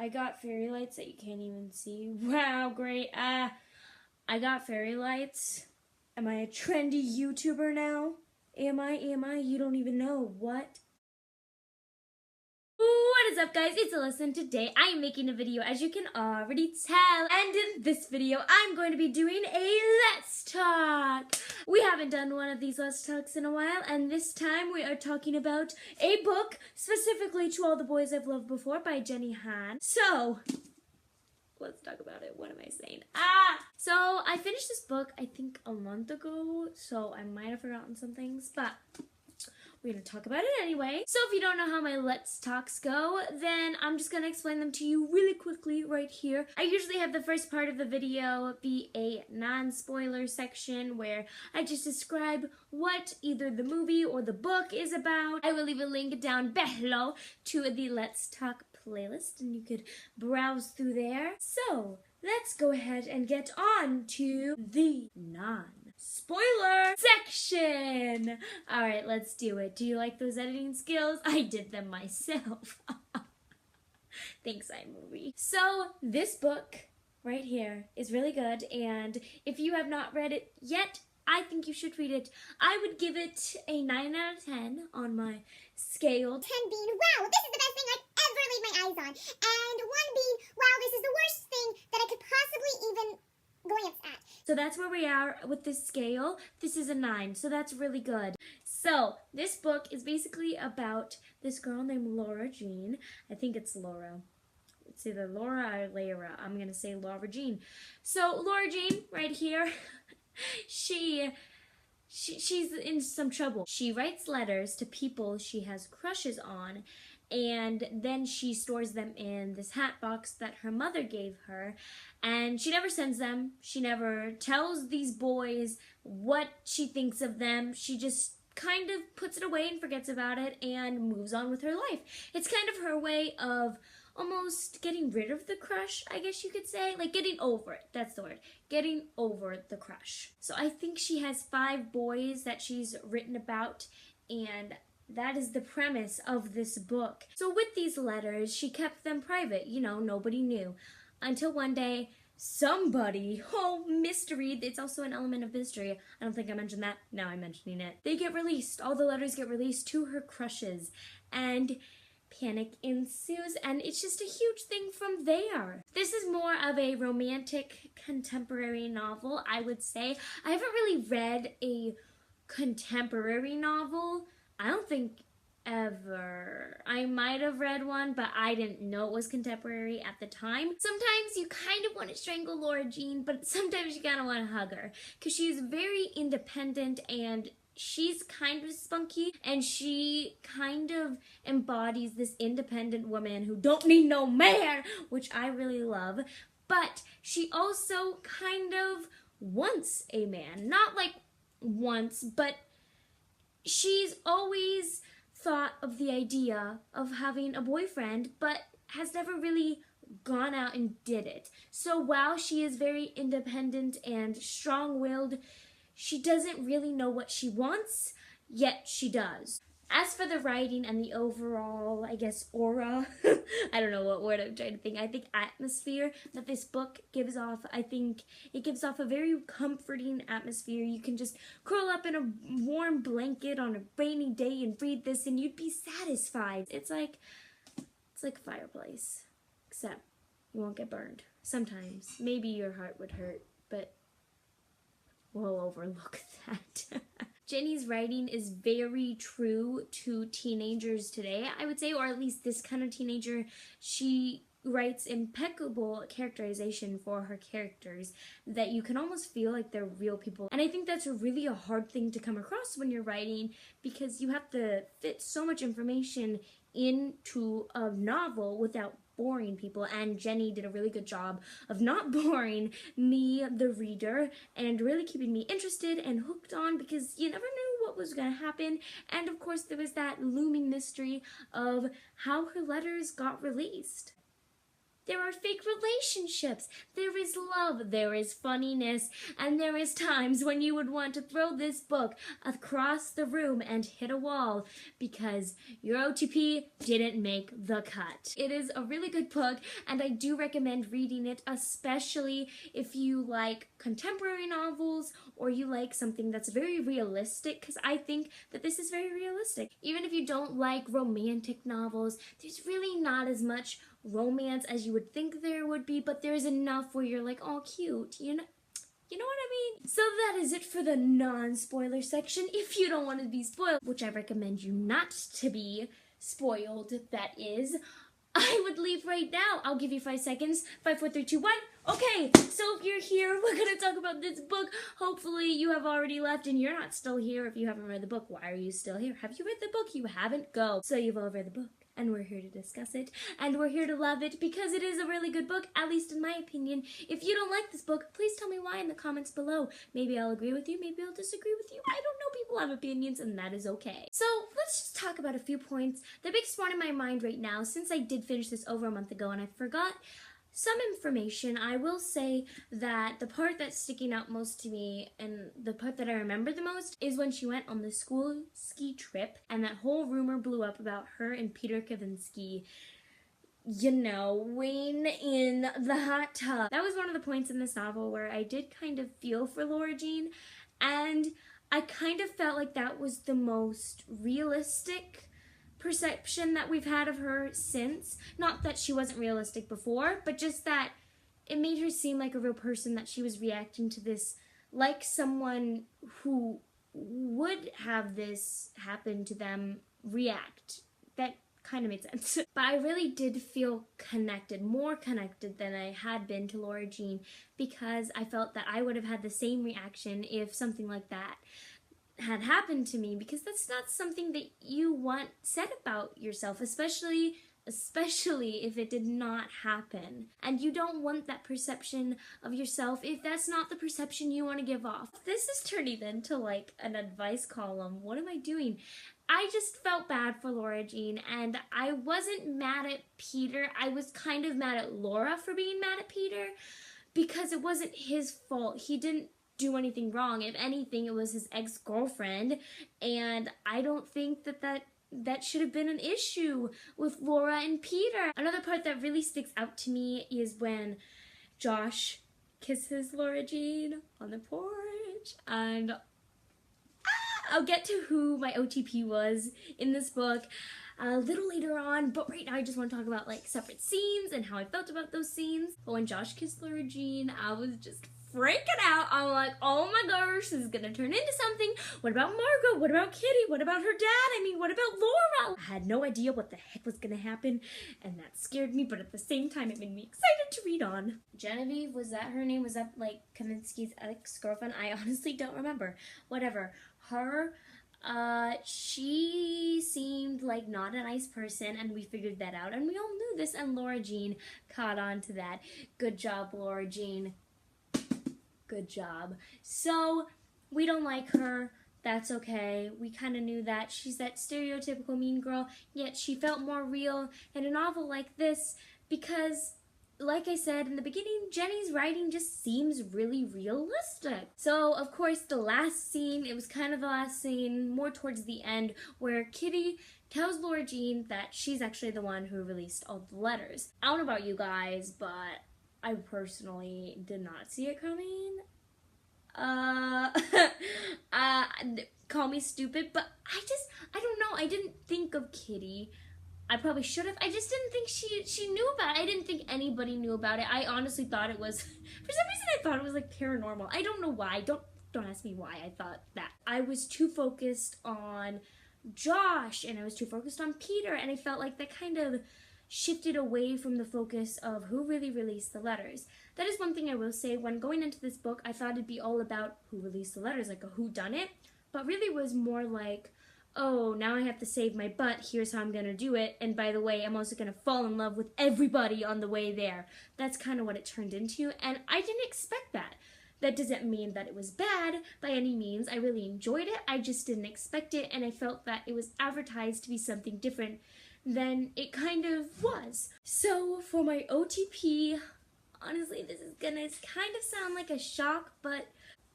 I got fairy lights that you can't even see. Wow, great. I got fairy lights. Am I a trendy YouTuber now? Am I? You don't even know. What? What is up, guys? It's Alyssa, and today I am making a video, as you can already tell. And in this video, I'm going to be doing a Let's Talk. We haven't done one of these Let's Talks in a while, and this time we are talking about a book specifically To All the Boys I've Loved Before by Jenny Han. So, let's talk about it. What am I saying? So I finished this book, I think, a month ago, so I might have forgotten some things, but we're going to talk about it anyway. So if you don't know how my Let's Talks go, then I'm just going to explain them to you really quickly right here. I usually have the first part of the video be a non-spoiler section where I just describe what either the movie or the book is about. I will leave a link down below to the Let's Talk playlist, and you could browse through there. So let's go ahead and get on to the non-spoiler section. Alright, let's do it. Do you like those editing skills? I did them myself. Thanks, iMovie. So this book right here is really good, and if you have not read it yet, I think you should read it. I would give it a 9 out of 10 on my scale. 10 being, wow, this is the best thing I've ever laid my eyes on. And 1 being, wow, this is the worst thing that I could possibly even glance at. So that's where we are with this scale. This is a 9, so that's really good. So this book is basically about this girl named Laura Jean. I think it's Laura. It's either Laura or Lara. I'm going to say Laura Jean. So Laura Jean, right here, she's in some trouble. She writes letters to people she has crushes on, and then she stores them in this hat box that her mother gave her, and she never sends them. She never tells these boys what she thinks of them. She just kind of puts it away and forgets about it and moves on with her life. It's kind of her way of almost getting rid of the crush, I guess you could say. Like, getting over it. That's the word. Getting over the crush. So I think she has 5 boys that she's written about, and that is the premise of this book. So with these letters, she kept them private. You know, nobody knew. Until one day, somebody, oh, mystery, it's also an element of mystery. I don't think I mentioned that. Now I'm mentioning it. They get released. All the letters get released to her crushes. And panic ensues, and it's just a huge thing from there. This is more of a romantic contemporary novel, I would say. I haven't really read a contemporary novel. I don't think ever. I might have read one, but I didn't know it was contemporary at the time. Sometimes you kind of want to strangle Laura Jean, but sometimes you kind of want to hug her, because she's very independent, and she's kind of spunky, and she kind of embodies this independent woman who don't need no man, which I really love. But she also kind of wants a man. Not like once, but she's always thought of the idea of having a boyfriend, but has never really gone out and did it. So while she is very independent and strong-willed, she doesn't really know what she wants, yet she does. As for the writing and the overall, I guess, aura, I don't know what word I'm trying to think. I think atmosphere that this book gives off, I think it gives off a very comforting atmosphere. You can just curl up in a warm blanket on a rainy day and read this, and you'd be satisfied. It's like a fireplace, except you won't get burned. Sometimes. Maybe your heart would hurt, but we'll overlook that. Jenny's writing is very true to teenagers today, I would say, or at least this kind of teenager. She writes impeccable characterization for her characters that you can almost feel like they're real people. And I think that's really a hard thing to come across when you're writing, because you have to fit so much information into a novel without boring people, and Jenny did a really good job of not boring me, the reader, and really keeping me interested and hooked on, because you never knew what was going to happen. And of course there was that looming mystery of how her letters got released. There are fake relationships. There is love. There is funniness. And there is times when you would want to throw this book across the room and hit a wall because your OTP didn't make the cut. It is a really good book, and I do recommend reading it, especially if you like contemporary novels or you like something that's very realistic, because I think that this is very realistic. Even if you don't like romantic novels, there's really not as much romance as you would think there would be, but there's enough where you're like, oh, cute, you know what I mean? So that is it for the non-spoiler section. If you don't want to be spoiled, which I recommend you not to be spoiled, that is, I would leave right now. I'll give you 5 seconds. 5, 4, 3, 2, 1. Okay, so if you're here, we're going to talk about this book. Hopefully you have already left and you're not still here if you haven't read the book. Why are you still here? Have you read the book? You haven't? Go. So you've all read the book, and we're here to discuss it, and we're here to love it because it is a really good book, at least in my opinion. If you don't like this book, please tell me why in the comments below. Maybe I'll agree with you, maybe I'll disagree with you. I don't know, people have opinions, and that is okay. So let's just talk about a few points. The biggest one in my mind right now, since I did finish this over a month ago and I forgot some information, I will say that the part that's sticking out most to me and the part that I remember the most is when she went on the school ski trip and that whole rumor blew up about her and Peter Kavinsky, you know, weighing in the hot tub. That was one of the points in this novel where I did kind of feel for Laura Jean, and I kind of felt like that was the most realistic perception that we've had of her since. Not that she wasn't realistic before, but just that it made her seem like a real person, that she was reacting to this like someone who would have this happen to them react. That kind of made sense. But I really did feel connected, more connected than I had been to Laura Jean, because I felt that I would have had the same reaction if something like that had happened to me, because that's not something that you want said about yourself, especially if it did not happen. And you don't want that perception of yourself if that's not the perception you want to give off. This is turning into like an advice column. What am I doing? I just felt bad for Laura Jean, and I wasn't mad at Peter. I was kind of mad at Laura for being mad at Peter, because it wasn't his fault. He didn't do anything wrong. If anything, it was his ex-girlfriend, and I don't think that should have been an issue with Laura and Peter. Another part that really sticks out to me is when Josh kisses Laura Jean on the porch, and I'll get to who my OTP was in this book a little later on, but right now I just want to talk about like separate scenes and how I felt about those scenes. But when Josh kissed Laura Jean, I was just freaking out. I'm like, oh my gosh, this is gonna turn into something. What about Margot? What about Kitty? What about her dad? I mean, what about Laura? I had no idea what the heck was gonna happen, and that scared me, but at the same time, it made me excited to read on. Genevieve, was that her name? Was that like Kaminsky's ex-girlfriend? I honestly don't remember. Whatever. Her, she seemed like not a nice person, and we figured that out, and we all knew this, and Laura Jean caught on to that. Good job, Laura Jean. Good job. So, we don't like her. That's okay. We kind of knew that. She's that stereotypical mean girl, yet she felt more real in a novel like this because, like I said in the beginning, Jenny's writing just seems really realistic. So, of course, the last scene, it was kind of the last scene, more towards the end, where Kitty tells Laura Jean that she's actually the one who released all the letters. I don't know about you guys, but I personally did not see it coming. Call me stupid, but I don't know, I didn't think of Kitty. I probably should have. I just didn't think she knew about it. I didn't think anybody knew about it. I honestly thought it was, for some reason I thought it was like paranormal. I don't know why. Don't ask me why I thought that. I was too focused on Josh, and I was too focused on Peter, and I felt like that kind of shifted away from the focus of who really released the letters. That is one thing I will say. When going into this book, I thought it'd be all about who released the letters, like a whodunit, but really was more like, oh, now I have to save my butt, here's how I'm gonna do it, and by the way, I'm also gonna fall in love with everybody on the way there. That's kind of what it turned into, and I didn't expect that. That doesn't mean that it was bad by any means. I really enjoyed it, I just didn't expect it, and I felt that it was advertised to be something different than it kind of was. So for my OTP, honestly, this is gonna kind of sound like a shock, but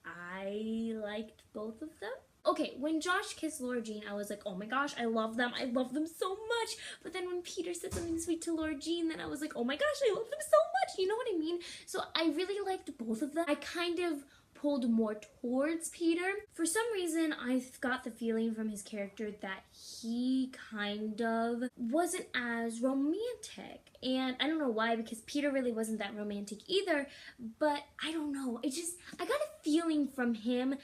I liked both of them. Okay, when Josh kissed Laura Jean, I was like, oh my gosh, I love them so much. But then when Peter said something sweet to Laura Jean, then I was like, oh my gosh, I love them so much. You know what I mean? So I really liked both of them. I kind of pulled more towards Peter. For some reason, I got the feeling from his character that he kind of wasn't as romantic. And I don't know why, because Peter really wasn't that romantic either, but I don't know. I got a feeling from him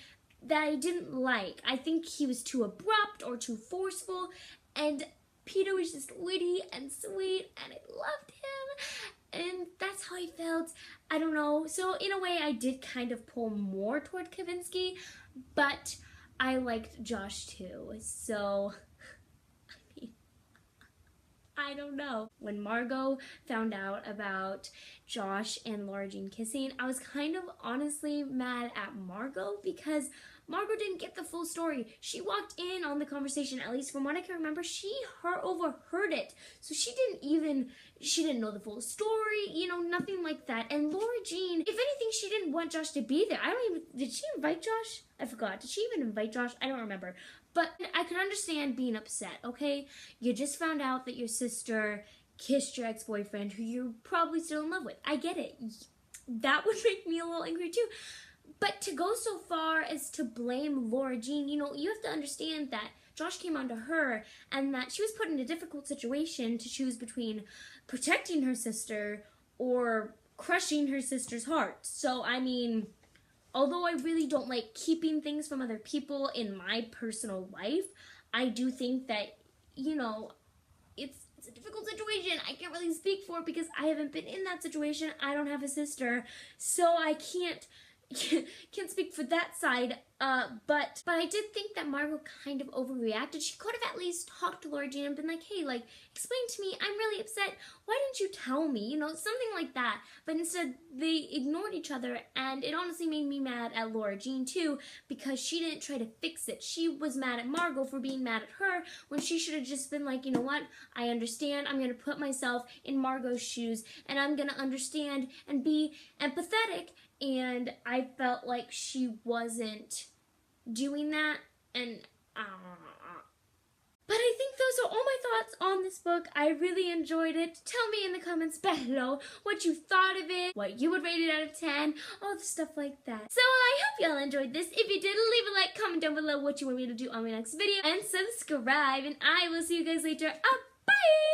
that I didn't like. I think he was too abrupt or too forceful, and Peter was just witty and sweet, and I loved him, and that's how I felt. I don't know. So in a way, I did kind of pull more toward Kavinsky, but I liked Josh too. So, I mean, I don't know. When Margot found out about Josh and Laura Jean kissing, I was kind of honestly mad at Margot because Margot didn't get the full story. She walked in on the conversation, at least from what I can remember, she overheard it. So she didn't know the full story, nothing like that. And Laura Jean, if anything, she didn't want Josh to be there. Did she invite Josh? I forgot. Did she even invite Josh? I don't remember. But I can understand being upset, okay? You just found out that your sister kissed your ex-boyfriend who you're probably still in love with. I get it. That would make me a little angry too. But to go so far as to blame Laura Jean, you have to understand that Josh came onto her and that she was put in a difficult situation to choose between protecting her sister or crushing her sister's heart. So, I mean, although I really don't like keeping things from other people in my personal life, I do think that, it's a difficult situation. I can't really speak for it because I haven't been in that situation. I don't have a sister, so I can't speak for that side, but I did think that Margot kind of overreacted. She could have at least talked to Laura Jean and been like, hey, explain to me, I'm really upset, why didn't you tell me, something like that. But instead, they ignored each other, and it honestly made me mad at Laura Jean too, because she didn't try to fix it. She was mad at Margot for being mad at her, when she should have just been like, you know what, I understand, I'm gonna put myself in Margot's shoes, and I'm gonna understand and be empathetic. And I felt like she wasn't doing that, and but I think those are all my thoughts on this book. I really enjoyed it. Tell me in the comments below what you thought of it, what you would rate it out of 10, all the stuff like that. So I hope y'all enjoyed this. If you did, leave a like, comment down below what you want me to do on my next video, and subscribe, and I will see you guys later. Bye!